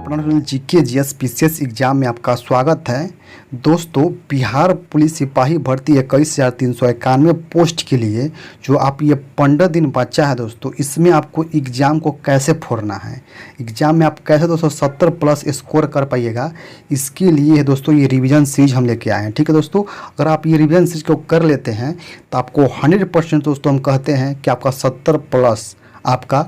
अपना GK GS PCS exam में आपका स्वागत है। दोस्तों, बिहार पुलिस सिपाही भर्ती 21,391 पोस्ट के लिए जो आप ये 15 दिन बचा है दोस्तों, इसमें आपको एग्ज़ाम को कैसे फोड़ना है, एग्ज़ाम में आप कैसे दोस्तों 70 प्लस स्कोर कर पाइएगा, इसके लिए दोस्तों ये रिवीजन सीरीज हम लेके आए हैं। ठीक है दोस्तों, अगर आप ये रिवीजन सीरीज को कर लेते हैं तो आपको 100% दोस्तों हम कहते हैं कि आपका 70 प्लस आपका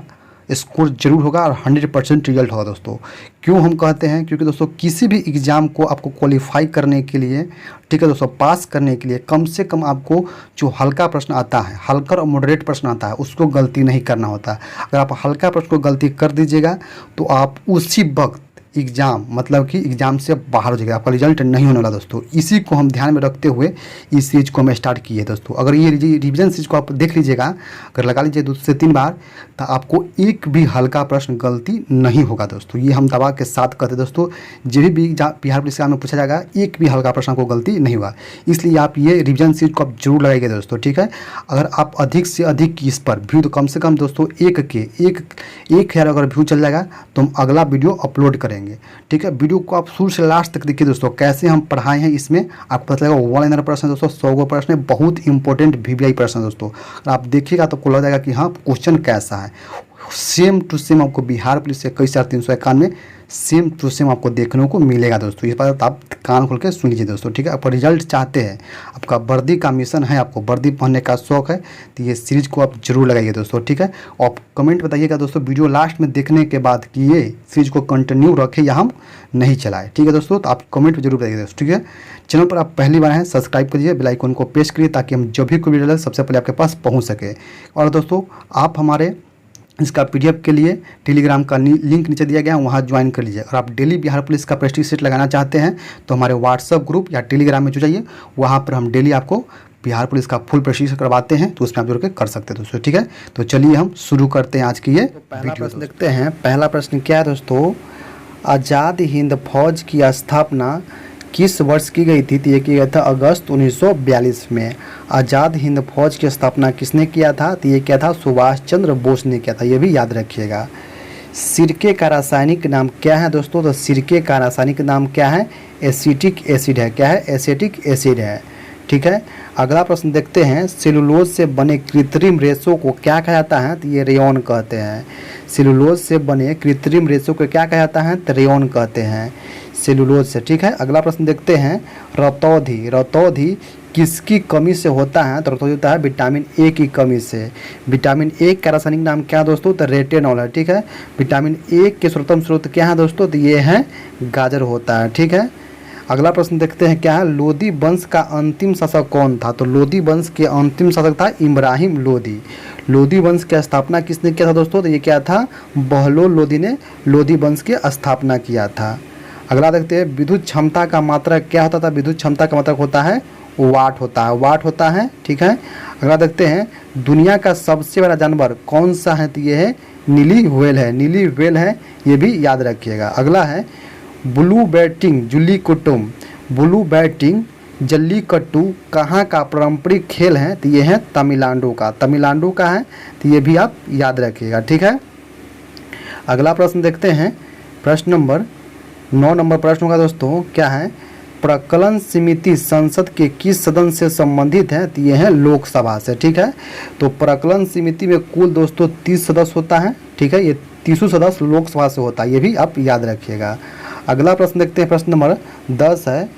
स्कोर जरूर होगा और 100% रिजल्ट होगा दोस्तों। क्यों हम कहते हैं? क्योंकि दोस्तों किसी भी एग्ज़ाम को आपको क्वालिफाई करने के लिए, ठीक है दोस्तों, पास करने के लिए कम से कम आपको जो हल्का प्रश्न आता है, हल्का और मॉडरेट प्रश्न आता है, उसको गलती नहीं करना होता। अगर आप हल्का प्रश्न को गलती कर दीजिएगा तो आप उसी वक्त एग्ज़ाम मतलब कि एग्ज़ाम से बाहर हो जाएगा, आपका रिजल्ट नहीं होने वाला दोस्तों। इसी को हम ध्यान में रखते हुए इस सीरीज को हम स्टार्ट किए दोस्तों। अगर ये रिवीजन सीरीज को आप देख लीजिएगा, अगर लगा लीजिए 2 से 3 बार, तो आपको एक भी हल्का प्रश्न गलती नहीं होगा दोस्तों। ये हम दवा के साथ कहते दोस्तों, जो भी बिहार पुलिस एग्जाम में पूछा जाएगा एक भी हल्का प्रश्न को गलती नहीं होगा। इसलिए आप ये रिवीजन सीरीज को आप जरूर लगाइएगा दोस्तों। ठीक है, अगर आप अधिक से अधिक इस पर व्यू, तो कम से कम दोस्तों एक हज़ार अगर व्यू चल जाएगा तो हम अगला वीडियो अपलोड करेंगे। ठीक है, वीडियो को आप शुरू से लास्ट तक देखिए दोस्तों, कैसे हम पढ़ाए हैं। इसमें आपको पता लगेगा 1 लाइनर प्रश्न दोस्तों, 100 गो प्रश्न, बहुत इंपॉर्टेंट वीवीआई प्रश्न दोस्तों। अगर आप देखिएगा तो आपको लग जाएगा कि हाँ क्वेश्चन कैसा है। सेम टू सेम आपको बिहार पुलिस से 21,391 सेम टू सेम आपको देखने को मिलेगा दोस्तों। इस बात आप कान खोल के सुन लीजिए दोस्तों। ठीक है, आप रिजल्ट चाहते हैं, आपका वर्दी का मिशन है, आपको वर्दी पहनने का शौक है, तो ये सीरीज को आप जरूर लगाइए दोस्तों। ठीक है, आप कमेंट बताइएगा दोस्तों वीडियो लास्ट में देखने के बाद कि ये सीरीज को कंटिन्यू रखें या हम नहीं चलाएं। ठीक है दोस्तों, तो आप कमेंट में जरूर बताइए दोस्तों। ठीक है, चैनल पर आप पहली बार हैं सब्सक्राइब करिए, बेल आइकन को प्रेस करिए ताकि हम जब भी कोई वीडियो डालें सबसे पहले आपके पास पहुँच सके। और दोस्तों, आप हमारे इसका पीडीएफ के लिए टेलीग्राम का लिंक नीचे दिया गया है, वहाँ ज्वाइन कर लीजिए। और आप डेली बिहार पुलिस का प्रैक्टिस सेट लगाना चाहते हैं तो हमारे व्हाट्सएप ग्रुप या टेलीग्राम में जुड़ जाइए, वहाँ पर हम डेली आपको बिहार पुलिस का फुल प्रैक्टिस करवाते हैं, तो उसमें आप जुड़ के कर सकते हैं दोस्तों। ठीक है, तो चलिए हम शुरू करते हैं आज की ये पहला प्रश्न देखते हैं। पहला प्रश्न क्या है दोस्तों? आज़ाद हिंद फौज की स्थापना किस वर्ष की गई थी? तो ये किया गया था अगस्त 1942 में। आज़ाद हिंद फौज की स्थापना किसने किया था? तो ये क्या था? सुभाष चंद्र बोस ने किया था, ये भी याद रखिएगा। सिरके का रासायनिक नाम क्या है दोस्तों? तो सिरके का रासायनिक नाम क्या है? एसिटिक एसिड है। क्या है? एसिटिक एसिड है। ठीक है, अगला प्रश्न देखते हैं। सेलुलोज से बने कृत्रिम रेशों को क्या कहा जाता है? तो ये रेयॉन कहते हैं। सेलुलोज से बने कृत्रिम रेशों को क्या कहा जाता है? तो रेयॉन कहते हैं सेलुलोज से। ठीक है, अगला प्रश्न देखते हैं। रतौधी किसकी कमी से होता है? तो रतौधी होता है विटामिन ए की कमी से। विटामिन ए का रासायनिक नाम क्या है दोस्तों? तो रेटिनॉल है। ठीक है, विटामिन ए के सर्वोत्तम स्रोत क्या है दोस्तों? तो ये है गाजर होता है। ठीक है, अगला प्रश्न देखते हैं। क्या है? लोदी वंश का अंतिम शासक कौन था? तो लोदी वंश के अंतिम शासक था इब्राहिम लोदी। लोदी वंश की स्थापना किसने किया था दोस्तों? तो ये क्या था? बहलोल लोदी ने लोदी वंश की स्थापना किया था। अगला देखते हैं। विद्युत क्षमता का मात्रक क्या होता था? विद्युत क्षमता का मात्रक होता है वाट होता है। ठीक है, अगला देखते हैं। दुनिया का सबसे बड़ा जानवर कौन सा है? तो ये है नीली व्हेल है, ये भी याद रखिएगा। अगला है ब्लू बैटिंग जल्लीकट्टू कहाँ का पारंपरिक खेल है? तो ये है तमिलनाडु का है, तो ये भी आप याद रखिएगा। ठीक है, अगला प्रश्न देखते हैं। प्रश्न नंबर 9 नंबर प्रश्न होगा दोस्तों। क्या है? प्रकलन समिति संसद के किस सदन से संबंधित है? तो ये है लोकसभा से। ठीक है, तो प्रकलन समिति में कुल दोस्तों 30 सदस्य होता है। ठीक है, ये 30 सदस्य लोकसभा से होता है, ये भी आप याद रखिएगा। अगला प्रश्न देखते हैं। प्रश्न नंबर 10 है।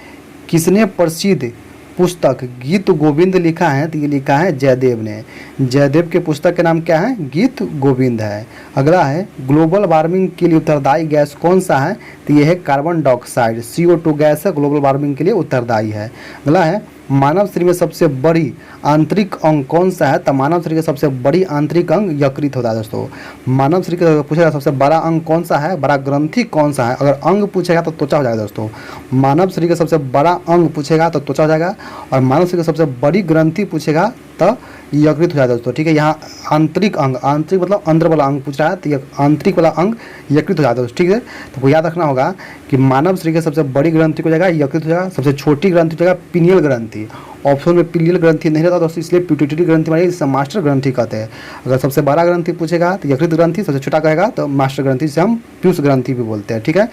किसने प्रसिद्ध पुस्तक गीत गोविंद लिखा है? तो ये लिखा है जयदेव ने। जयदेव के पुस्तक के नाम क्या है? गीत गोविंद है। अगला है ग्लोबल वार्मिंग के लिए उत्तरदायी गैस कौन सा है? तो ये है कार्बन डाइऑक्साइड, CO2 गैस है, ग्लोबल वार्मिंग के लिए उत्तरदायी है। अगला है मानव शरीर में सबसे बड़ी आंतरिक अंग कौन सा है? तो मानव शरीर का सबसे बड़ी आंतरिक अंग यकृत होता है दोस्तों। मानव शरीर का पूछेगा सबसे बड़ा अंग कौन सा है, बड़ा ग्रंथि कौन सा है? अगर अंग पूछेगा तो त्वचा हो जाएगा दोस्तों। मानव शरीर का सबसे बड़ा अंग पूछेगा तो त्वचा हो जाएगा, और मानव शरीर का सबसे बड़ी ग्रंथि पूछेगा तो यकृत हो जाता है दोस्तों। ठीक है, यहाँ आंतरिक अंग, आंतरिक मतलब अंदर वाला अंग पूछ रहा है, तो आंतरिक वाला अंग यकृत हो जाता है। ठीक है, तो याद रखना होगा कि मानव शरीर की सबसे बड़ी ग्रंथि हो जाएगा यकृत हो जाएगा, सबसे छोटी ग्रंथि हो जाएगा पिनियल ग्रंथि। ऑप्शन में पिनियल ग्रंथि नहीं रहता दोस्तों, इसलिए पिट्यूटरी ग्रंथि मानिए, जिसे मास्टर ग्रंथि कहते हैं। अगर सबसे बड़ा ग्रंथि पूछेगा तो यकृत ग्रंथि, सबसे छोटा कहेगा तो मास्टर ग्रंथि, जिसे हम पीयूष ग्रंथि भी बोलते हैं। ठीक है,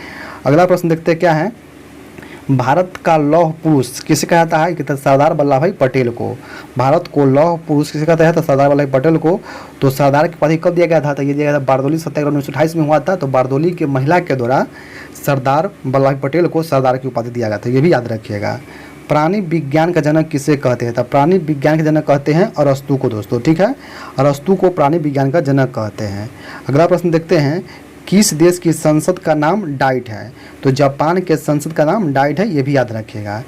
अगला प्रश्न देखते हैं क्या है। भारत का लौह पुरुष किसे कहता है? कहते हैं सरदार वल्लभ भाई पटेल को। भारत को लौह पुरुष किसे कहता है? तो सरदार वल्लभ भाई पटेल को। तो सरदार की उपाधि कब दिया गया था? तो ये दिया गया था बारदोली सत्याग्रह 1928 में हुआ था। तो बारदोली के महिला के द्वारा सरदार वल्लभ भाई पटेल को सरदार की उपाधि दिया गया था, ये भी याद रखिएगा। प्राणी विज्ञान का जनक किसे कहते हैं? तो प्राणी विज्ञान के जनक कहते हैं अरस्तु को दोस्तों। ठीक है, अरस्तु को प्राणी विज्ञान का जनक कहते हैं। अगला प्रश्न देखते हैं, किस देश की संसद का नाम डाइट है? तो जापान के संसद का नाम डाइट है, ये भी याद रखिएगा।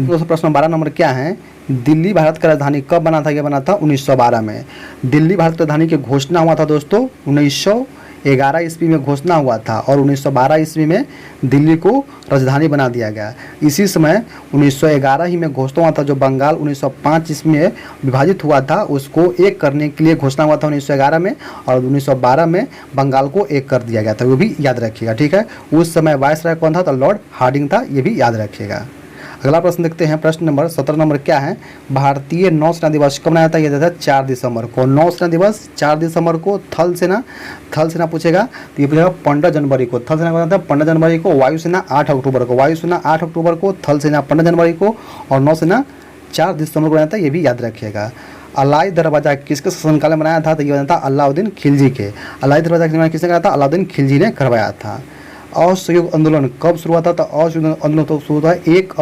दोस्तों प्रश्न 12 नंबर क्या है? दिल्ली भारत का राजधानी कब बना था? ये बना था 1912 में। दिल्ली भारत की राजधानी की घोषणा हुआ था दोस्तों 1911 ईस्वी में घोषणा हुआ था, और 1912 ईस्वी में दिल्ली को राजधानी बना दिया गया। इसी समय 1911 ही में घोषणा हुआ था, जो बंगाल 1905 ईस्वी में विभाजित हुआ था उसको एक करने के लिए घोषणा हुआ था 1911 में, और 1912 में बंगाल को एक कर दिया गया था, वो भी याद रखिएगा। ठीक है, उस समय वायसराय कौन था? तो लॉर्ड हार्डिंग था, ये भी याद रखिएगा। अगला प्रश्न देखते हैं, प्रश्न नंबर 17 नंबर क्या है? भारतीय नौसेना दिवस कब मनाया जाता है? यह था 4 दिसंबर को। नौसेना दिवस 4 दिसंबर को। थल सेना पूछेगा तो ये पूछेगा 15 जनवरी को। थल सेना बनाता है 15 जनवरी को। वायुसेना 8 अक्टूबर को। वायुसेना 8 अक्टूबर को, थल सेना 15 जनवरी को, और नौसेना 4 दिसंबर को बनाता है, ये भी याद रखिएगा। अलाई दरवाजा किसके शासनकाल में बनाया था? तो ये बना था अलाउद्दीन खिलजी के। अलाई दरवाजा का निर्माण किसने कराया था? अलाउद्दीन खिलजी ने करवाया था। असहयोग आंदोलन कब शुरू हुआ था? तो असहयोग आंदोलन तो शुरू हुआ 1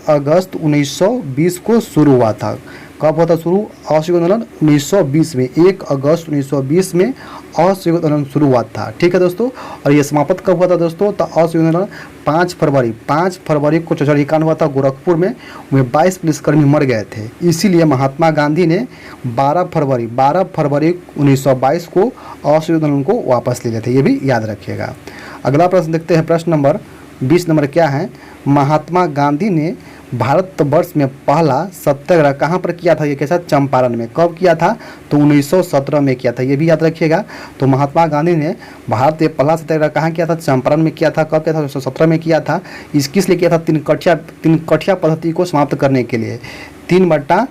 अगस्त 1920 को शुरू हुआ था। कब हुआ था शुरू असहयोग आंदोलन? 1920 में। 1 अगस्त 1920 में असहयोग आंदोलन शुरू हुआ था। ठीक है दोस्तों, और ये समाप्त कब हुआ था दोस्तों? तो असहयोग आंदोलन 5 फरवरी को चौचौरी कांड हुआ था गोरखपुर में, 22 पुलिसकर्मी मर गए थे। इसीलिए महात्मा गांधी ने 12 फरवरी 1922 को असहयोग आंदोलन को वापस ले लिए थे, ये भी याद रखिएगा। अगला प्रश्न देखते हैं, प्रश्न नंबर 20 नंबर क्या है? महात्मा गांधी ने भारतवर्ष में पहला सत्याग्रह कहाँ पर किया था? ये कैसा? चंपारण में। कब किया था? तो 1917 में किया था, ये भी याद रखिएगा। तो महात्मा गांधी ने भारत में पहला सत्याग्रह कहाँ किया था? चंपारण में किया था। कब किया था? 1917 में किया था। किस लिए किया था? तीन कठिया पद्धति को समाप्त करने के लिए। 3/20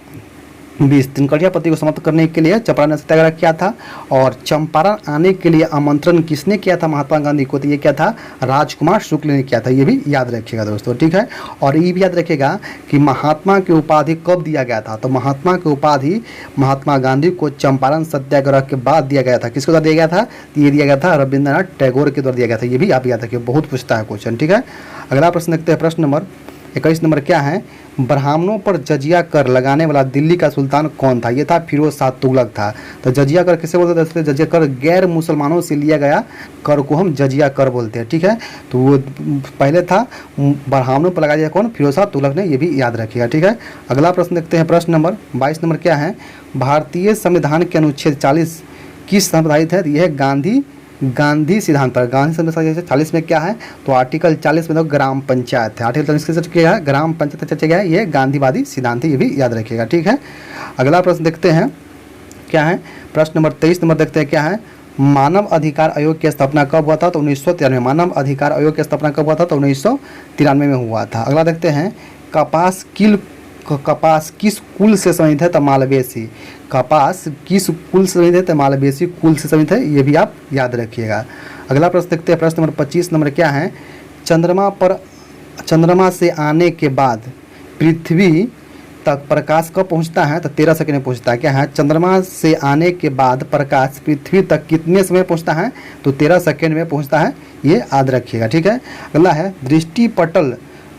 तिनकठिया पद्धति को समाप्त करने के लिए चंपारण में सत्याग्रह किया था। और चंपारण आने के लिए आमंत्रण किसने किया था महात्मा गांधी को? तो ये क्या था? राजकुमार शुक्ल ने किया था, ये भी याद रखिएगा दोस्तों। ठीक है, और ये भी याद रखिएगा कि महात्मा की उपाधि कब दिया गया था? तो महात्मा की उपाधि महात्मा गांधी को चंपारण सत्याग्रह के बाद दिया गया था। किसके द्वारा दिया गया था? ये दिया गया था रविंद्रनाथ टैगोर के द्वारा दिया गया था, ये भी आप याद रखिए, बहुत पूछता है क्वेश्चन। ठीक है, अगला प्रश्न देखते हैं, प्रश्न नंबर 21 नंबर क्या है? ब्राह्मणों पर जजिया कर लगाने वाला दिल्ली का सुल्तान कौन था? ये था फिरोज शाह तुगलक था। तो जजिया कर किसे बोलते थे? जजिया कर गैर मुसलमानों से लिया गया कर को हम जजिया कर बोलते हैं। ठीक है, तो वो पहले था ब्राह्मणों पर लगाया गया कौन? फिरोज शाह तुगलक ने, ये भी याद रखिएगा। ठीक है, अगला प्रश्न देखते हैं, प्रश्न नंबर 22 नंबर क्या है? भारतीय संविधान के अनुच्छेद 40 किस संविधानित है? यह गांधी सिद्धांत पर। गांधी संविधान 40 में क्या है? तो आर्टिकल 40 में तो ग्राम पंचायत है। आर्टिकल 40 किससे किया है? ग्राम पंचायत चर्चा किया है, ये गांधीवादी सिद्धांत है, ये भी याद रखिएगा। ठीक है, अगला प्रश्न देखते हैं क्या है? प्रश्न नंबर 23 नंबर देखते हैं क्या है? मानव अधिकार आयोग की स्थापना कब हुआ था? तो 1993। मानव अधिकार आयोग की स्थापना कब हुआ था? तो 1993 में हुआ था। अगला देखते हैं, कपास किस कुल से संबंधित है? तो मालवेसी। कपास किस कुल से संबंधित है? तो मालवेसी कुल से संबंधित है, ये भी आप याद रखिएगा। अगला प्रश्न देखते हैं, प्रश्न नंबर 25 नंबर क्या है? चंद्रमा से आने के बाद पृथ्वी तक प्रकाश कब पहुंचता है? तो 13 सेकंड में पहुंचता है। क्या है? चंद्रमा से आने के बाद प्रकाश पृथ्वी तक कितने समय पहुंचता है? तो 13 सेकंड में पहुंचता है, ये याद रखिएगा। ठीक है, अगला है,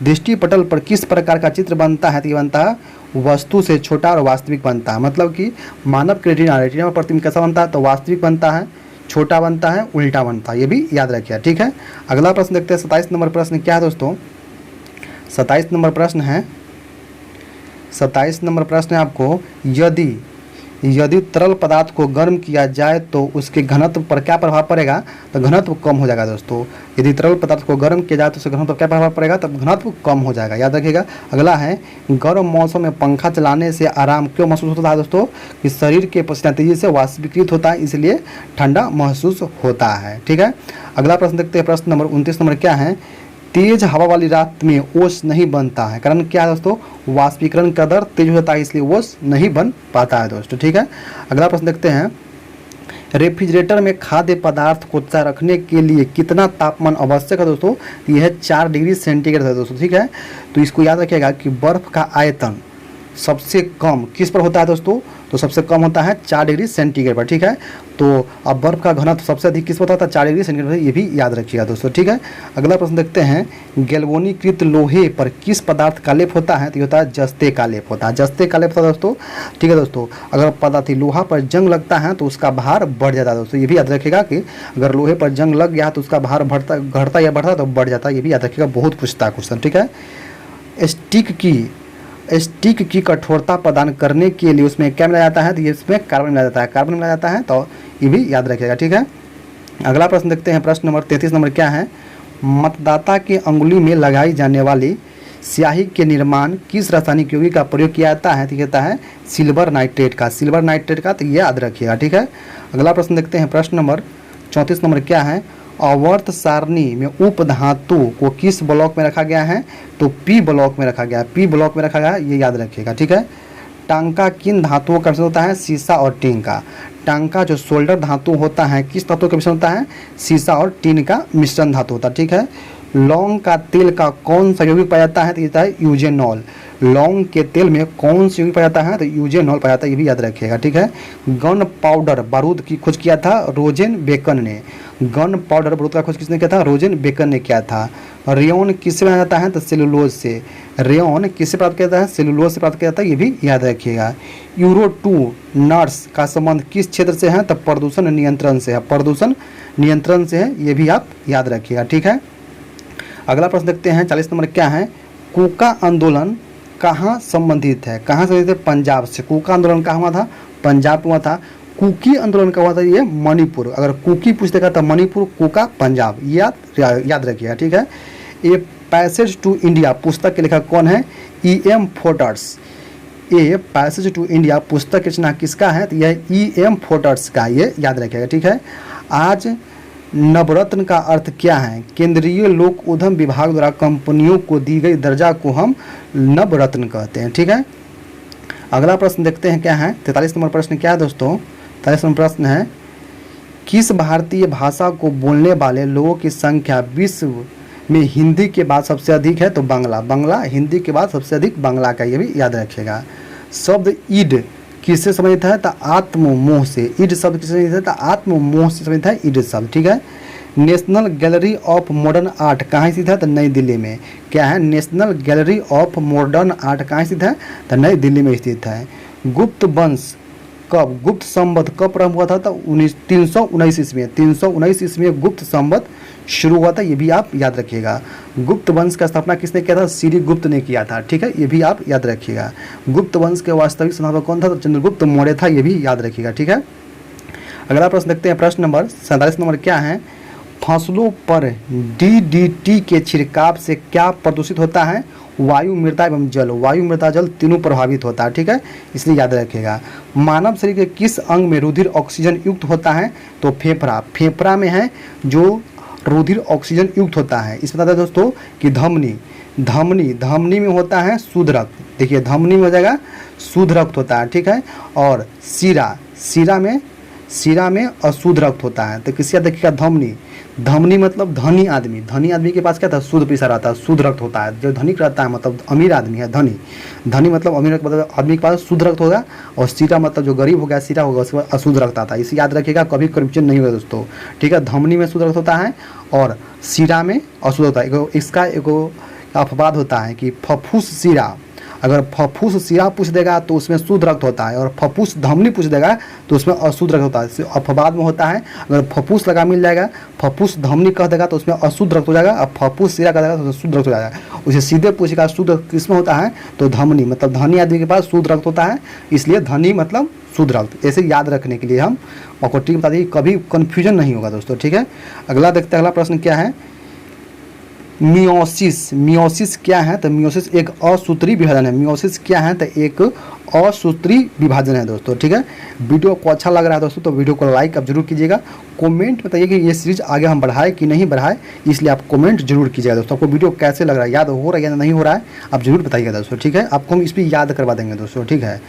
दृष्टिपटल पर किस प्रकार का चित्र बनता है? तो ये बनता है वस्तु से छोटा और वास्तविक बनता है। मतलब कि मानव के रेटिना पर प्रतिबिंब कैसा बनता है? तो वास्तविक बनता है, छोटा बनता है, उल्टा बनता है, ये भी याद रखिए। ठीक है, अगला प्रश्न देखते हैं, 27 नंबर प्रश्न क्या है दोस्तों? 27 नंबर प्रश्न है आपको, यदि तरल पदार्थ को गर्म किया जाए तो उसके घनत्व पर क्या प्रभाव पड़ेगा, तो घनत्व कम हो जाएगा दोस्तों। यदि तरल पदार्थ को गर्म किया जाए तो उसके घनत्व पर क्या प्रभाव पड़ेगा, तब घनत्व कम हो जाएगा, याद रखिएगा। अगला है, गर्म मौसम में पंखा चलाने से आराम क्यों महसूस होता है दोस्तों, कि शरीर के पसीना तेजी से वाष्पीकृत होता है, इसलिए ठंडा महसूस होता है। ठीक है, अगला प्रश्न देखते हैं। प्रश्न नंबर 29 नंबर क्या है, तेज हवा वाली रात में ओस नहीं बनता है, कारण क्या है दोस्तों, वाष्पीकरण का दर तेज होता है, इसलिए ओस नहीं बन पाता है दोस्तों। ठीक है, अगला प्रश्न देखते हैं। रेफ्रिजरेटर में खाद्य पदार्थ को रखने के लिए कितना तापमान आवश्यक है दोस्तों, यह 4 डिग्री सेंटीग्रेड है दोस्तों। ठीक है, तो इसको याद रखिएगा कि बर्फ का आयतन सबसे कम किस पर होता है दोस्तों, तो सबसे कम होता है 4 डिग्री सेंटीग्रेड पर। ठीक है, तो अब बर्फ का घनत्व सबसे अधिक किस पर होता है, 4 डिग्री सेंटीग्रेड पर, ये भी याद रखिएगा दोस्तों। ठीक है, अगला प्रश्न देखते हैं। गैल्वेनीकृत लोहे पर किस पदार्थ का लेप होता है, तो ये होता है जस्ते का लेप होता है, जस्ते का लेप होता है दोस्तों। ठीक है दोस्तों, अगर पदार्थ लोहा पर जंग लगता है तो उसका भार बढ़ जाता है दोस्तों, ये भी याद रखिएगा कि अगर लोहे पर जंग लग गया तो उसका भार घटता या बढ़ता तो बढ़ जाता है, ये भी याद रखिएगा, बहुत पूछता है क्वेश्चन। ठीक है, स्टिक की कठोरता प्रदान करने के लिए उसमें क्या मिलाया जाता है, तो ये इसमें कार्बन मिलाया जाता है, कार्बन मिलाया जाता है, तो ये भी याद रखिएगा। ठीक है, अगला प्रश्न देखते हैं। प्रश्न नंबर 33 नंबर क्या है, मतदाता की अंगुली में लगाई जाने वाली स्याही के निर्माण किस रासायनिक यौगिक का प्रयोग किया जाता है, तो कहता है सिल्वर नाइट्रेट का, सिल्वर नाइट्रेट का, तो ये याद रखिएगा। ठीक है, अगला प्रश्न देखते हैं। प्रश्न नंबर 34 नंबर क्या है, आवर्त सारणी में उप धातु को किस ब्लॉक में रखा गया है, तो पी ब्लॉक में रखा गया है, पी ब्लॉक में रखा गया है, ये याद रखिएगा। ठीक है, टांका किन धातुओं का मिश्रण होता है, सीसा और टीन का। टांका जो सोल्डर धातु होता है किस धातु का मिश्रण होता है, सीसा और टीन का मिश्रण धातु होता है। ठीक है, लौंग का तेल का कौन सा यौगिक पाया जाता है, तो ये है यूजेनॉल। लौंग के तेल में कौन सा यौगिक पाया जाता है, तो यूजेनॉल पाया जाता है, ये भी याद रखिएगा। ठीक है, गन पाउडर बारूद की खोज किया था रोजेन बेकन ने, गन पाउडर बारूद का खोज किसने किया था, रोजेन बेकन ने किया था। रेयन किससे बनाया जाता है, तो सेलुलोज से, रेयन किससे प्राप्त किया जाता है, सेलुलोज से प्राप्त किया जाता है, ये भी याद रखिएगा। यूरो 2 नर्स का संबंध किस क्षेत्र से है, तो प्रदूषण नियंत्रण से है, प्रदूषण नियंत्रण से है, ये भी आप याद रखिएगा। ठीक है, अगला प्रश्न देखते हैं। 40 नंबर क्या है, कूका आंदोलन कहाँ संबंधित है, कहाँ संबंधित है, पंजाब से। कूका आंदोलन कहाँ हुआ था, पंजाब में हुआ था। कुकी आंदोलन का हुआ था, ये मणिपुर, अगर कुकी पूछ देगा तो मणिपुर, कूका पंजाब, याद रखिएगा। ठीक है, ये पैसेज टू इंडिया पुस्तक के लेखक कौन है, E.M. फोर्टर्स। ये पैसेज टू इंडिया पुस्तक की रचना किसका है, तो यह E.M. फोर्टर्स का, ये याद रखिएगा। ठीक है, आज नवरत्न का अर्थ क्या है, केंद्रीय लोक उद्यम विभाग द्वारा कंपनियों को दी गई दर्जा को हम नवरत्न कहते हैं। ठीक है, अगला प्रश्न देखते हैं क्या है। 43 नंबर प्रश्न क्या है दोस्तों, 43 नंबर प्रश्न है, किस भारतीय भाषा को बोलने वाले लोगों की संख्या विश्व में हिंदी के बाद सबसे अधिक है, तो बांग्ला, बांग्ला हिंदी के बाद सबसे अधिक बांग्ला का, ये भी याद रखिएगा। शब्द ईड किससे संबंधित है, तो आत्ममोह से, ईड शब्द किससे संबंधित है, तो आत्ममोह से संबंधित है ईड शब्द। ठीक है, national gallery of modern art कहाँ स्थित है, तो नई दिल्ली में। क्या है, national gallery of modern art कहाँ स्थित है, तो नई दिल्ली में स्थित है। गुप्त वंश कब, गुप्त संवत कब प्रारंभ हुआ था, तो 319 ईस्वी, 319 ईस्वी में गुप्त संवत शुरू हुआ था, ये भी आप याद रखिएगा। गुप्त वंश का स्थापना किसने किया था, श्री गुप्त ने किया था। ठीक है, ये भी आप याद रखिएगा। गुप्त वंश के वास्तविक संस्थापक कौन था, तो चंद्रगुप्त मौर्य था, ये भी याद रखिएगा। ठीक है, अगला प्रश्न देखते हैं। प्रश्न नंबर 47 नंबर क्या है, फसलों पर DDT के छिड़काव से क्या प्रदूषित होता है, वायु, मृदा एवं जल, वायु, मृदा, जल तीनों प्रभावित होता है। ठीक है, इसलिए याद रखिएगा। मानव शरीर के किस अंग में रुधिर ऑक्सीजन युक्त होता है, तो फेफड़ा, फेफड़ा में है जो रुधिर ऑक्सीजन युक्त होता है। इस बताते हैं दोस्तों कि धमनी, धमनी, धमनी में होता है शुद्ध रक्त, देखिए धमनी में हो जाएगा शुद्ध रक्त होता है। ठीक है, और सीरा, सीरा में अशुद्ध रक्त होता है, तो किसी देखिएगा धमनी, धमनी मतलब धनी आदमी, धनी आदमी के पास क्या था, शुद्ध पैसा रहता है, शुद्ध रक्त होता है। जो धनिक रहता है मतलब अमीर आदमी है, धनी, धनी मतलब अमीर मतलब आदमी के पास शुद्ध रक्त होगा। और सीरा मतलब जो गरीब हो गया, सीरा होगा, उसके बाद अशुद्ध रक्त आता है। इसे याद रखिएगा, कभी करप्शन नहीं होगा दोस्तों। ठीक है, धमनी में शुद्ध रक्त होता है और सीरा में अशुद्ध होता है। इसका एगो अपवाद होता है कि फफूस सीरा, अगर फफूस सीरा पूछ देगा तो उसमें शुद्ध रक्त होता है, और फफूस धमनी पूछ देगा तो उसमें अशुद्ध रक्त होता है। अपवाद में होता है, अगर फफूस लगा मिल जाएगा, फफूस धमनी कह देगा तो उसमें अशुद्ध रक्त हो जाएगा, और फफूस सीरा कह देगा तो शुद्ध रक्त हो जाएगा। उसे सीधे पूछेगा शुद्ध किसमें होता है, तो धमनी मतलब धनी आदमी के पास शुद्ध रक्त होता है, इसलिए धनी मतलब शुद्रल। ऐसे याद रखने के लिए हम आपको ट्रिक बता दें, कभी कन्फ्यूजन नहीं होगा दोस्तों, ठीक है। अगला देखते हैं, अगला प्रश्न क्या है, मियोसिस। मियोसिस क्या है, तो मियोसिस एक असूत्री विभाजन है। मियोसिस क्या है, तो एक असूत्री विभाजन है दोस्तों, ठीक है। वीडियो को अच्छा लग रहा है दोस्तों तो वीडियो को लाइक आप जरूर कीजिएगा। कमेंट बताइए कि ये सीरीज आगे हम बढ़ाए कि नहीं बढ़ाए, इसलिए आप कमेंट जरूर कीजिएगा दोस्तों। आपको वीडियो कैसे लग रहा है, याद हो रहा है या नहीं हो रहा है, आप जरूर बताइएगा दोस्तों, ठीक है। आपको हम इस पर याद करवा देंगे दोस्तों, ठीक है।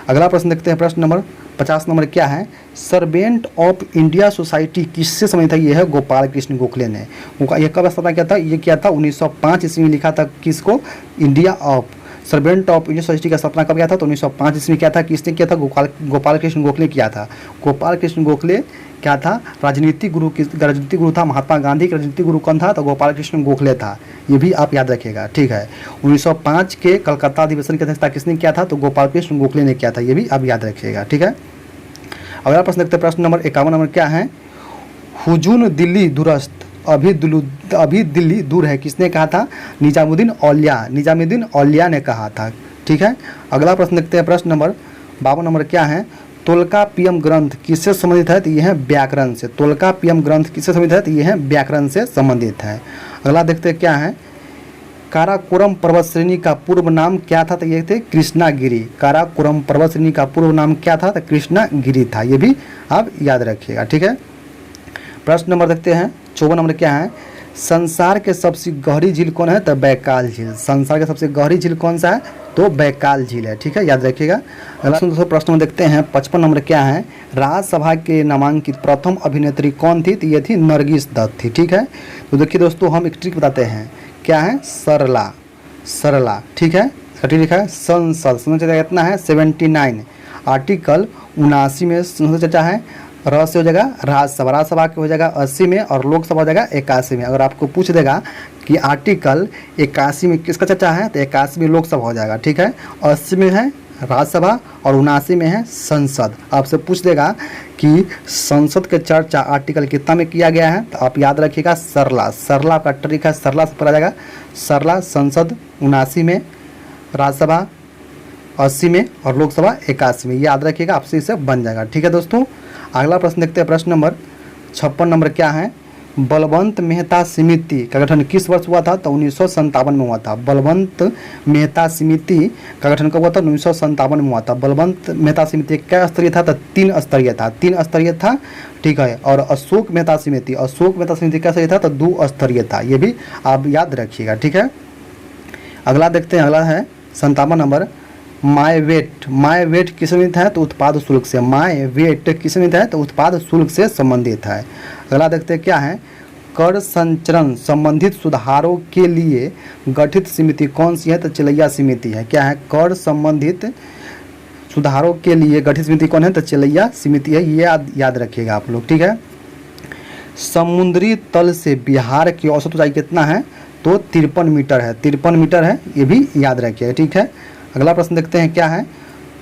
अगला प्रश्न देखते हैं, प्रश्न नंबर 50 नंबर क्या है, सर्वेंट ऑफ इंडिया सोसाइटी किससे संबंधित है। ये है गोपाल कृष्ण गोखले ने। ये कब स्थापना किया था, ये किया था 1905 ईस्वी में, लिखा था किसको, India of servant of India society का स्थापना कब किया था, तो 1905 ईस्वी में किया था। किसने किया था, गोपाल कृष्ण गोखले किया था। गोपाल कृष्ण गोखले क्या था, राजनीतिक गुरु था। महात्मा गांधी के राजनीतिक गुरु कौन था, तो गोपाल कृष्ण गोखले था। ये भी आप याद रखिएगा, ठीक है। 1905 के कलकत्ता अधिवेशन की अध्यक्षता किसने किया था, तो गोपाल कृष्ण गोखले ने किया था। ये भी आप याद रखिएगा, ठीक है। अगला प्रश्न देखते हैं, प्रश्न नंबर 51 नंबर क्या है, हुजून दिल्ली दुरस्त अभी दिल्ली दूर है, किसने कहा था, निजामुद्दीन औलिया ने कहा था, ठीक है। अगला प्रश्न देखते हैं, प्रश्न नंबर 52 नंबर क्या है, तोल्कापियम ग्रंथ किससे संबंधित है, तो यह है व्याकरण से। तोल्कापियम ग्रंथ किससे संबंधित है, तो यह है व्याकरण से संबंधित है। अगला देखते हैं क्या है, काराकोरम पर्वत श्रेणी का पूर्व नाम क्या था, तो ये थे कृष्णागिरी। काराकोरम पर्वत श्रेणी का पूर्व नाम क्या था, तो कृष्णागिरी था। ये भी आप याद रखिएगा, ठीक है। प्रश्न नंबर देखते हैं 54 नंबर क्या है, संसार के सबसे गहरी झील कौन है, तो बैकाल झील। संसार के सबसे गहरी झील कौन सा है, तो बैकाल झील है, ठीक है, याद रखिएगा। अगला दोस्तों प्रश्न में देखते हैं 55 नंबर क्या है, राज्यसभा के नामांकित प्रथम अभिनेत्री कौन थी, तो ये थी नरगिस दत्त थी, ठीक है। तो देखिए दोस्तों, हम एक ट्रिक बताते हैं, क्या है, सरला, ठीक है। सठी लिखा है, संसद कितना है 79, आर्टिकल 79 में संसद चर्चा है, र से हो जाएगा राज्यसभा के हो जाएगा 80 में, और लोकसभा हो जाएगा 81 में। अगर आपको पूछ देगा कि आर्टिकल 81 में किसका चर्चा है, तो 81 में लोकसभा हो जाएगा, ठीक है। 80 में है राज्यसभा और 79 में है संसद। आपसे पूछ देगा कि संसद के चर्चा आर्टिकल कितना में किया गया है, तो आप याद रखिएगा सरला का ट्रिक है, सरला से पढ़ा जाएगा। सरला संसद 79 में, राज्यसभा 80 में और लोकसभा 81 में, याद रखिएगा, आपसे इसे बन जाएगा, ठीक है दोस्तों। अगला प्रश्न देखते हैं, प्रश्न नंबर 56 नंबर क्या है, बलवंत मेहता समिति का गठन किस वर्ष हुआ था, तो 1957 में हुआ था। बलवंत मेहता समिति का गठन कब हुआ था, 1957 में हुआ था। बलवंत मेहता समिति क्या स्तरीय था, तो 3 स्तरीय था, ठीक है। और अशोक मेहता समिति क्या स्तरीय था, तो 2 स्तरीय था। ये भी आप याद रखिएगा, ठीक है। अगला देखते हैं, अगला है 57 नंबर, माय वेट किस संबंधित है, तो उत्पाद शुल्क से। माय वेट किस संबंधित है, तो उत्पाद शुल्क से संबंधित है। अगला देखते हैं क्या है, कर संचरण संबंधित सुधारों के लिए गठित समिति कौन सी है, तो चिलैया समिति है। क्या है, कर संबंधित सुधारों के लिए गठित समिति कौन है, तो चिलैया समिति है। ये याद रखिएगा आप लोग, ठीक है। समुद्री तल से बिहार की औसत ऊंचाई कितना है, तो 53 मीटर है, 53 मीटर है, ये भी याद रखिएगा, ठीक है। अगला प्रश्न देखते हैं क्या है,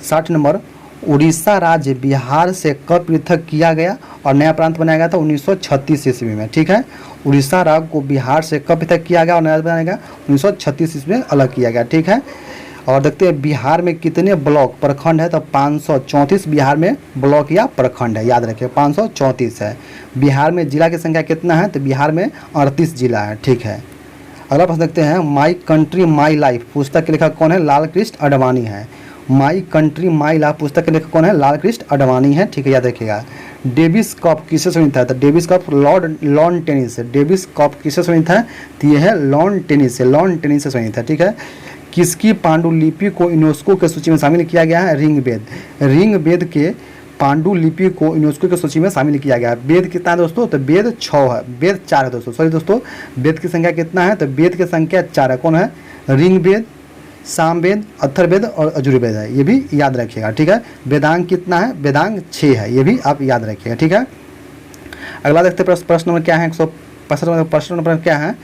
60 नंबर, उड़ीसा राज्य बिहार से कब पृथक किया गया और नया प्रांत बनाया गया था, 1936 ईस्वी में, ठीक है। उड़ीसा राज्य को बिहार से कब पृथक किया गया और नया बनाया गया, 1936 ईस्वी में अलग किया गया, ठीक है। और देखते हैं बिहार में कितने ब्लॉक प्रखंड है, तो 534 बिहार में ब्लॉक या प्रखंड है, याद रखिए 534 है। बिहार में जिला की संख्या कितना है, तो बिहार में 38 जिला है, ठीक है। अगला प्रश्न देखते हैं, माई कंट्री माई लाइफ पुस्तक के लेखक कौन है, लाल कृष्ण अडवाणी है। माई कंट्री माई लाइफ पुस्तक के लेखक कौन है, लाल कृष्ण अडवाणी है, ठीक है, याद रखिएगा। डेविस कप किससे संबंधित है, तो डेविस कप लॉन टेनिस है। डेविस कप किससे संबंधित है, तो यह है लॉन टेनिस से संबंधित है, ठीक है। किसकी पांडुलिपि को यूनेस्को के सूची में शामिल किया गया है, ऋग्वेद के पांडुलिपि को यूनेस्को की सूची में शामिल किया गया है। वेद कितना है दोस्तों, तो वेद 6 है, वेद 4 है दोस्तों, सॉरी दोस्तों, वेद की संख्या कितना है, तो वेद की संख्या 4 है। कौन है, ऋग्वेद, सामवेद, अथर्ववेद और यजुर्वेद है, ये भी याद रखिएगा, ठीक है। वेदांग कितना है, वेदांग 6 है, ये भी आप याद रखिएगा, ठीक है। अगला देखते हैं प्रश्न नंबर क्या है, 165 प्रश्न नंबर क्या है,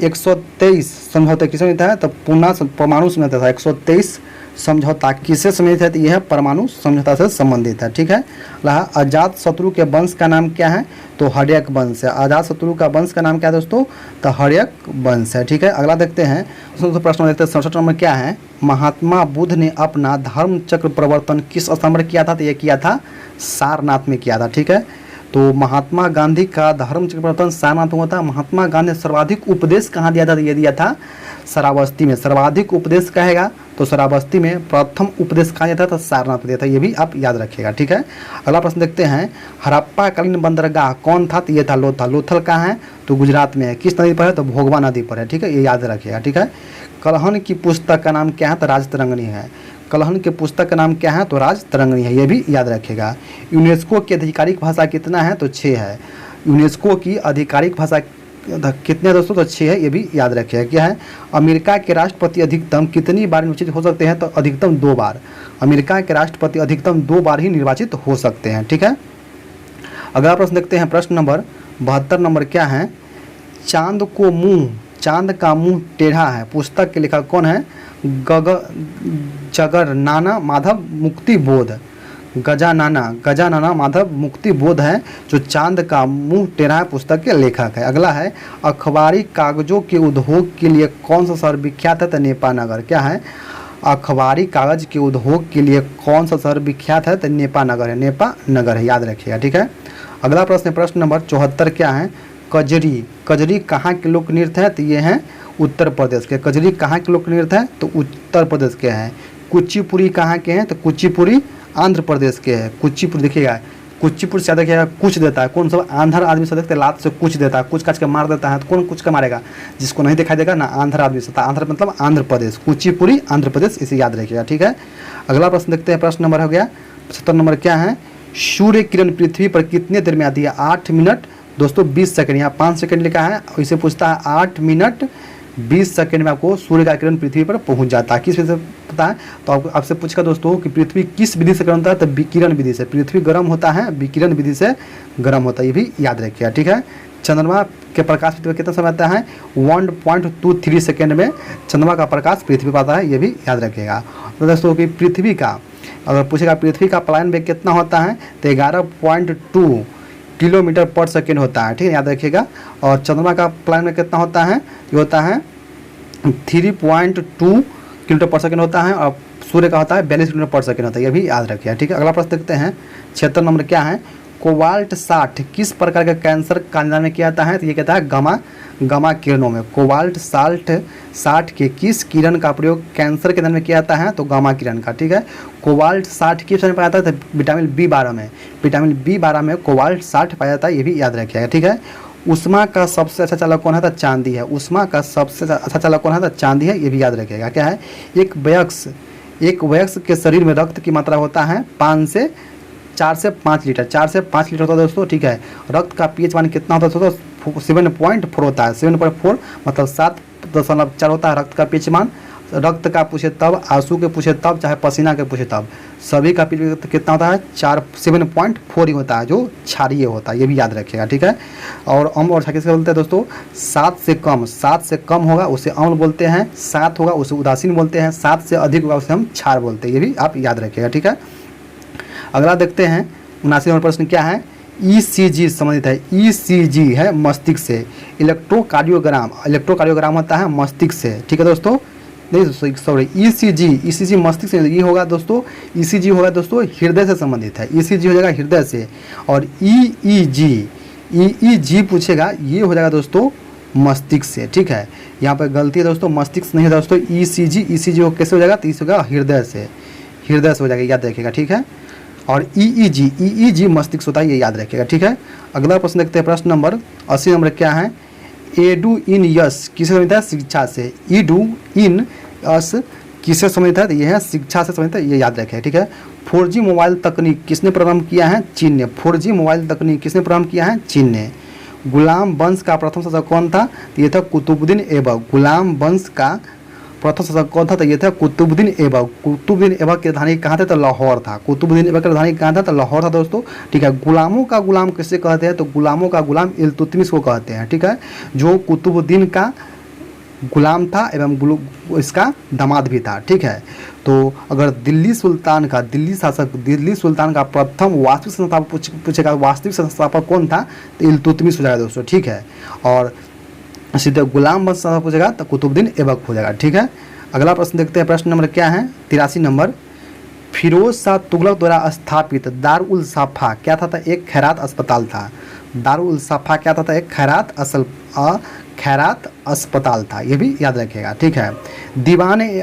123 समझौता किसे संबंधित है? तो पूना परमाणु समझौता था। 123 समझौता किससे संबंधित है? तो यह परमाणु समझौता से संबंधित है। ठीक है। रहा अजात शत्रु के वंश का नाम क्या है? तो हर्यक वंश है। अजात शत्रु का वंश का नाम क्या है दोस्तों? तो हर्यक वंश है। ठीक है। अगला देखते हैं प्रश्न देखते हैं 67 नंबर क्या है? महात्मा बुद्ध ने अपना धर्म चक्र प्रवर्तन किस स्थान पर किया था? तो ये किया था सारनाथ में किया था। ठीक है। तो महात्मा गांधी का धर्म चक्र प्रवर्तन सारनाथ में होता है। महात्मा गांधी ने सर्वाधिक उपदेश कहाँ दिया था? तो ये दिया था श्रावस्ती में। सर्वाधिक उपदेश कहेगा तो श्रावस्ती में। प्रथम उपदेश कहाँ दिया था? तो सारनाथ में दिया था। ये भी आप याद रखिएगा। ठीक है। अगला प्रश्न देखते हैं हड़प्पा कालीन बंदरगाह कौन था? तो ये था लोथल। लोथल कहाँ है? तो गुजरात में है। किस नदी पर है? तो भोगवा नदी पर है। ठीक है। ये याद रखिएगा। ठीक है। कलहन की पुस्तक का नाम क्या है? तो राजतरंगिणी है। कलहन के पुस्तक का नाम क्या है? तो राजतरंगिणी है। ये भी याद रखिएगा। यूनेस्को की आधिकारिक भाषा कितना है? तो 6 है। यूनेस्को की आधिकारिक भाषा कितने दोस्तों? तो 6 है। ये भी याद रखिएगा। क्या है? अमेरिका के राष्ट्रपति अधिकतम कितनी बार निर्वाचित हो सकते हैं? तो अधिकतम 2 बार। अमेरिका के राष्ट्रपति अधिकतम 2 बार ही निर्वाचित हो सकते हैं। ठीक है। अगला प्रश्न देखते हैं प्रश्न नंबर 72 नंबर क्या है? चांद का मुंह टेढ़ा है पुस्तक के लेखक कौन है? जगरनाना माधव मुक्ति बोध। गजानना माधव मुक्ति बोध है जो चांद का मुंह टेढ़ा है पुस्तक के लेखक है। अगला है अखबारी कागजों के उद्योग के लिए कौन सा शहर विख्यात है? तो नेपानगर। क्या है? अखबारी कागज के उद्योग के लिए कौन सा शहर विख्यात है? तो नेपानगर है। नेपानगर है। याद रखिएगा। ठीक है। अगला प्रश्न प्रश्न नंबर 74 क्या है? कजरी कहाँ के लोक नृत्य है? तो ये हैं उत्तर प्रदेश के। कजरी कहाँ के लोक नृत्य है? तो उत्तर प्रदेश के हैं। कुचिपुड़ी कहाँ के हैं? तो कुचिपुड़ी आंध्र प्रदेश के हैं। कुचिपुड़ी देखिएगा, कुचिपुड़ी से देखिएगा कुछ देता है। कौन सब आंध्र आदमी से देखते लात से कुछ देता है, कुछ काट के मार देता है। तो कौन कुछ का मारेगा? जिसको नहीं दिखाई देगा ना आंध्र आदमी से। आंध्र मतलब आंध्र प्रदेश। कुचिपुड़ी आंध्र प्रदेश, इसे याद रखिएगा। ठीक है। अगला प्रश्न देखते हैं प्रश्न नंबर हो गया 75 नंबर क्या है? सूर्य किरण पृथ्वी पर कितने देर में आती है? 8 मिनट दोस्तों 20 सेकंड। यहाँ 5 सेकंड लिखा है। इसे पूछता है 8 मिनट 20 सेकंड में आपको सूर्य का किरण पृथ्वी पर पहुंच जाता है। किस विधि से पता है? तो आपसे पूछेगा दोस्तों कि पृथ्वी किस विधि से गर्म होता है? तो विकिरण विधि से। पृथ्वी गर्म होता है विकिरण विधि से गर्म होता है। ये भी याद रखिएगा। ठीक है। चंद्रमा के प्रकाश पृथ्वी पर कितना समय आता है? 1.23 सेकेंड में चंद्रमा का प्रकाश पृथ्वी पर आता है। ये भी याद रखिएगा। तो दोस्तों कि पृथ्वी का अगर पूछेगा पृथ्वी का पलायन वेग कितना होता है? तो 11.2 किलोमीटर पर सेकेंड होता है। ठीक है। याद रखिएगा। और चंद्रमा का पलायन वेग कितना होता है? ये होता है 3.2 किलोमीटर पर सेकेंड होता है। और सूर्य का होता है 42 किलोमीटर पर सेकेंड होता है। ये भी याद रखिएगा। ठीक है। अगला प्रश्न देखते हैं 76 नंबर क्या है? कोबाल्ट 60 किस प्रकार का कैंसर का निदान में किया जाता है? तो ये कहता है गामा किरणों में। कोबाल्ट 60 के किस किरण का प्रयोग कैंसर के निदान में किया जाता है? तो गामा किरण का। ठीक है। कोबाल्ट 60 किस में पाया जाता है? तो विटामिन B12 में। विटामिन B12 में कोबाल्ट 60 पाया जाता है। ये भी याद रखिएगा। ठीक है। उष्मा का सबसे अच्छा चालक कौन है? तो चांदी है। उष्मा का सबसे अच्छा चालक कौन है? तो चांदी है। ये भी याद रखिएगा। क्या है? एक वयस्क के शरीर में रक्त की मात्रा होता है 4 से 5 लीटर। 4 से 5 लीटर होता है दोस्तों। ठीक है। रक्त का pH मान कितना होता है दोस्तों? 7.4 होता है। 7.4 मतलब 7.4 होता है रक्त का pH मान। रक्त का पूछे तब, आंसू के पूछे तब, चाहे पसीना के पूछे तब, सभी का pH कितना होता है? 7.4 ही होता है जो क्षारीय होता है। ये भी याद रखिएगा। ठीक है। और अम्ल और क्षार किसके बोलते हैं दोस्तों? 7 से कम होगा उसे अम्ल बोलते हैं। 7 होगा उसे उदासीन बोलते हैं। 7 से अधिक होगा उसे हम क्षार बोलते हैं। ये भी आप याद रखिएगा। ठीक है। अगला देखते हैं 79 नंबर प्रश्न क्या है? ECG संबंधित है। ECG है मस्तिष्क से। इलेक्ट्रोकार्डियोग्राम होता है मस्तिष्क से। ठीक है दोस्तों। नहीं सॉरी ECG मस्तिष्क से। ये होगा दोस्तों ECG होगा दोस्तों हृदय से संबंधित है। ECG हो जाएगा हृदय से। और EEG पूछेगा ये हो जाएगा दोस्तों मस्तिष्क से। ठीक है। यहाँ पर गलती है दोस्तों, मस्तिष्क नहीं है दोस्तों। ECG हो कैसे हो जाएगा? तो इस होगा हृदय से हो जाएगा। याद रखिएगा। ठीक है। और EEG मस्तिष्क होता है। ये याद रखिएगा। ठीक है। अगला प्रश्न देखते हैं प्रश्न नंबर 80 नंबर क्या है? एडू इन यस किससे संबंधित है? शिक्षा से। ईडू इन यस किससे संबंधित है? तो ये है शिक्षा से संबंधित है। ये याद रखें। ठीक है। 4G मोबाइल तकनीक किसने प्रारंभ किया है? चीन ने। 4G मोबाइल तकनीक किसने प्रारंभ किया है? चीन ने। गुलाम वंश का प्रथम शासक कौन था? तो ये था कुतुबुद्दीन ऐबक। गुलाम वंश का प्रथम शासक कौन था? तो ये था कुतुबुद्दीन ऐबक। कुतुबुद्दीन ऐबक की राजधानी कहाँ थे? तो लाहौर था। कुतुबुद्दीन ऐबक की राजधानी कहाँ था? तो लाहौर था दोस्तों। ठीक है। गुलामों का गुलाम किससे कहते हैं? तो गुलामों का गुलाम इल्तुतमिश को कहते हैं। ठीक है। जो कुतुबुद्दीन का गुलाम था एवं इसका दामाद भी था। ठीक है, तो अगर दिल्ली सुल्तान का प्रथम वास्तविक संस्थापक पूछेगा, वास्तविक संस्थापक कौन था, तो इल्तुतमिश हो जाएगा दोस्तों। ठीक है, और सीधे गुलाम वंश संस्थापक पूछेगा तो कुतुबुद्दीन ऐबक हो जाएगा। ठीक है, अगला प्रश्न देखते हैं। प्रश्न नंबर क्या है, 83 नंबर। फिरोज शाह तुगलक द्वारा स्थापित दारुल साफा क्या था, एक खैरात अस्पताल था। दारुल साफा क्या था, एक खैरात अस्पताल था, ये भी याद रखिएगा। ठीक है, दीवान ए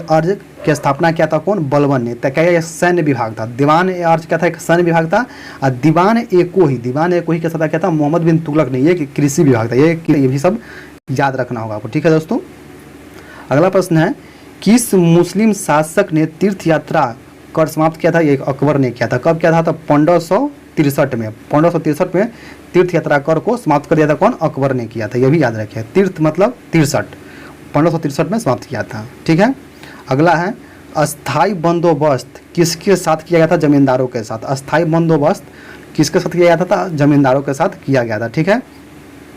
अर्ज की स्थापना क्या था, कौन, बलबन ने। तो क्या यह सैन्य विभाग था। दीवान ए अर्ज क्या था, एक सैन्य विभाग था। और दीवान ए कोही की स्थापना क्या था, मोहम्मद बिन तुगलक ने, ये कृषि विभाग था। ये भी सब याद रखना होगा आपको। ठीक है दोस्तों, अगला प्रश्न है, किस मुस्लिम शासक ने तीर्थ यात्रा कर समाप्त किया था, ये अकबर ने किया था। कब किया था, तो 1563 में। 1563 में तीर्थ यात्रा कर को समाप्त कर दिया था, कौन, अकबर ने किया था। यह भी याद रखिए, तीर्थ मतलब 1563 में समाप्त किया था। ठीक है, अगला है, अस्थाई बंदोबस्त किसके साथ किया गया था, जमींदारों के साथ। अस्थाई बंदोबस्त किसके साथ किया गया था, जमींदारों के साथ किया गया था। ठीक है,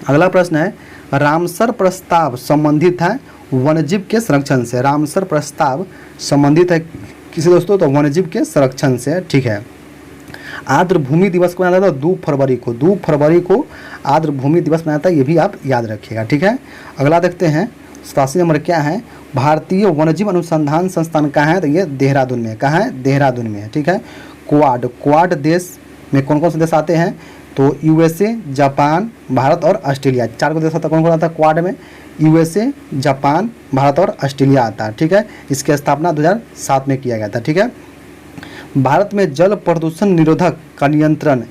अगला प्रश्न है, रामसर प्रस्ताव संबंधित है वन्यजीव के संरक्षण से। रामसर प्रस्ताव संबंधित है किसी दोस्तों, तो वन्यजीव के संरक्षण से। ठीक है, आर्द्र भूमि दिवस को मनाया था 2 फरवरी को। 2 फरवरी को आर्द्र भूमि दिवस मनाया था, ये भी आप याद रखिएगा। ठीक है, अगला देखते हैं। 87 नंबर क्या है, भारतीय वन्यजीव अनुसंधान संस्थान कहाँ है, तो ये देहरादून में। कहाँ है, देहरादून में है। ठीक है, क्वाड देश में कौन कौन से देश आते हैं, तो यूएसए, जापान, भारत और ऑस्ट्रेलिया। 4 को देश आता है। कौन कौन आता है क्वाड में, यूएसए, जापान, भारत और ऑस्ट्रेलिया आता है। ठीक है, इसकी स्थापना 2007 में किया गया था। ठीक है, भारत में जल प्रदूषण निरोधक का नियंत्रण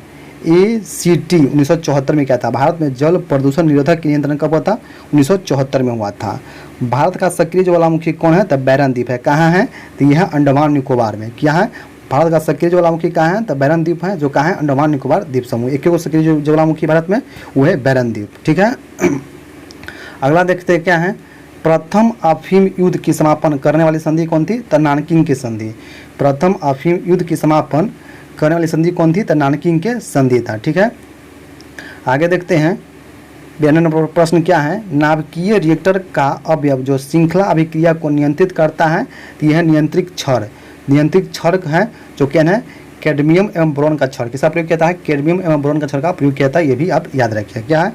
ACT 1974 में क्या था। भारत में जल प्रदूषण निरोधक नियंत्रण कब हुआ था, 1974 में हुआ था। भारत का सक्रिय ज्वालामुखी कौन है, तो बैरन द्वीप है। कहाँ है, तो यह है अंडमान निकोबार में। क्या है, भारत का सक्रिय ज्वालामुखी कहाँ है, तो बैरन द्वीप है, जो कहाँ है, अंडमान निकोबार द्वीप समूह। एक सक्रिय ज्वालामुखी भारत में, वो है बैरन द्वीप। ठीक है, अगला देखते हैं क्या है, प्रथम अफीम युद्ध की समापन करने वाली संधि कौन थी, तो नानकिंग की संधि। प्रथम अफीम युद्ध की समापन करने वाली संधि कौन थी, तो नानकिंग के संधि था। ठीक है, आगे देखते हैं। 92 नंबर प्रश्न क्या है, नाभिकीय रिएक्टर का अवयव जो श्रृंखला अभिक्रिया को नियंत्रित करता है, तो यह नियंत्रित क्षर। नियंत्रित क्षर है जो क्या है, कैडमियम एवं बोरॉन का क्षर। किसका प्रयोग किया है, कैडमियम एवं बोरॉन का क्षर का प्रयोग किया था, ये भी आप याद रखिए। क्या है,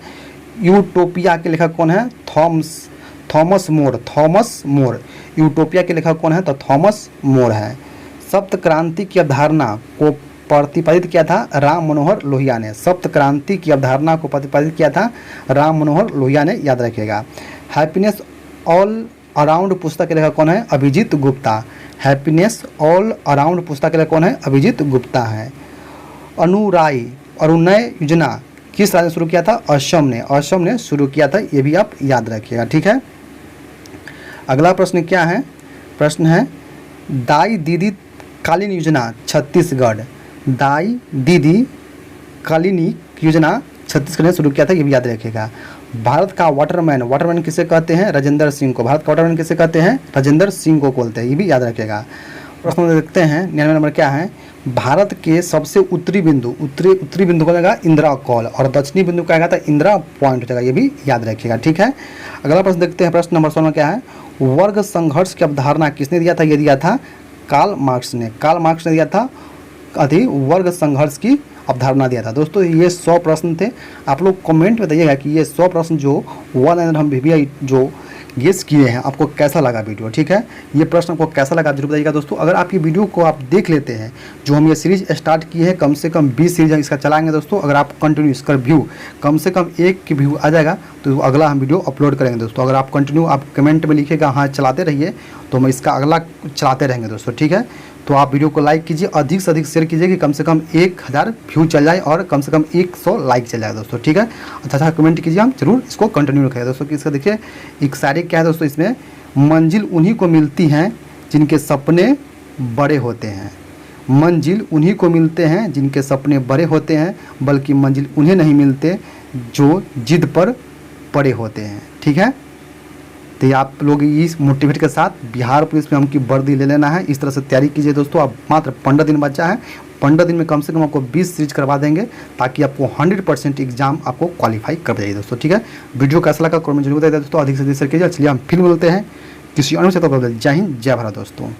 यूटोपिया के लेखक कौन है, थॉमस मोर। यूटोपिया के लेखक कौन है, तो थॉमस मोर है। सप्त क्रांति की अवधारणा को प्रतिपादित किया था राम मनोहर लोहिया ने। सप्त क्रांति की अवधारणा को प्रतिपादित किया था राम मनोहर लोहिया ने, याद रखिएगा। हैप्पीनेस ऑल अराउंड पुस्तक के लेखक कौन है, Abhijit Gupta. Happiness all around पुस्तक के लेखक कौन है, अभिजीत गुप्ता है। अरुणय योजना किस राज्य ने शुरू किया था, असम ने शुरू किया था, ये भी आप याद रखिएगा। ठीक है, अगला प्रश्न क्या है, प्रश्न है, दाई दीदी कालीन योजना छत्तीसगढ़। दाई दीदी कालीनिक योजना छत्तीसगढ़ ने शुरू किया था, ये भी याद रखिएगा। भारत का वाटरमैन किसे कहते हैं, राजेंद्र सिंह को। भारत का वाटरमैन किसे कहते हैं, राजेंद्र सिंह को बोलते हैं, ये भी याद रखिएगा। प्रश्न देखते हैं। 99 नंबर क्या है, भारत के सबसे उत्तरी बिंदु को जाएगा इंदिरा कॉल, और दक्षिणी बिंदु का आएगा था इंदिरा पॉइंट हो जाएगा, ये भी याद रखिएगा। ठीक है, अगला प्रश्न देखते हैं। प्रश्न नंबर 16 में क्या है, वर्ग संघर्ष की अवधारणा किसने दिया था, ये दिया था कार्ल मार्क्स ने दिया था वर्ग संघर्ष की अवधारणा दिया था। दोस्तों ये 100 प्रश्न थे। आप लोग कमेंट में बताइएगा कि ये 100 प्रश्न जो हम VVI जो गेस किए हैं, आपको कैसा लगा वीडियो। ठीक है, ये प्रश्न आपको कैसा लगा जरूर बताइएगा दोस्तों। अगर आप ये वीडियो को आप देख लेते हैं, जो हम ये सीरीज स्टार्ट की है, कम से कम 20 सीरीज इसका चलाएंगे दोस्तों। अगर आप कंटिन्यू इसका व्यू कम से कम 1 की व्यू आ जाएगा, तो अगला हम वीडियो अपलोड करेंगे दोस्तों। अगर आप कंटिन्यू आप कमेंट में लिखिएगा हाँ चलाते रहिए, तो हम इसका अगला चलाते रहेंगे दोस्तों। ठीक है, तो आप वीडियो को लाइक कीजिए, अधिक से अधिक शेयर कीजिए कि कम से कम 1000 व्यू चल जाए और कम से कम 100 लाइक चल जाए दोस्तों। ठीक है, अच्छा कमेंट कीजिए, हम जरूर इसको कंटिन्यू रखेंगे दोस्तों। कि इसका देखिए एक शायरी क्या है दोस्तों, इसमें मंजिल उन्हीं को मिलती हैं जिनके सपने बड़े होते हैं। मंजिल उन्हीं को मिलते हैं जिनके सपने बड़े होते हैं, बल्कि मंजिल उन्हें नहीं मिलते जो जिद पर पड़े होते हैं। ठीक है। तो ये आप लोग इस मोटिवेट के साथ बिहार पुलिस में हमकी वर्दी ले लेना है। इस तरह से तैयारी कीजिए दोस्तों। आप मात्र 15 दिन बचा है, 15 दिन में कम से कम आपको 20 सीरीज करवा देंगे ताकि आपको 100% एग्जाम आपको क्वालिफाई कर जाइए दोस्तों। ठीक है, वीडियो कैसा लगा कमेंट जरूर बताइए दोस्तों। अधिक से अधिक शेयर कीजिए। चलिए हम फिर मिलते हैं किसी अन्य से। तो जय हिंद, जय भारत दोस्तों।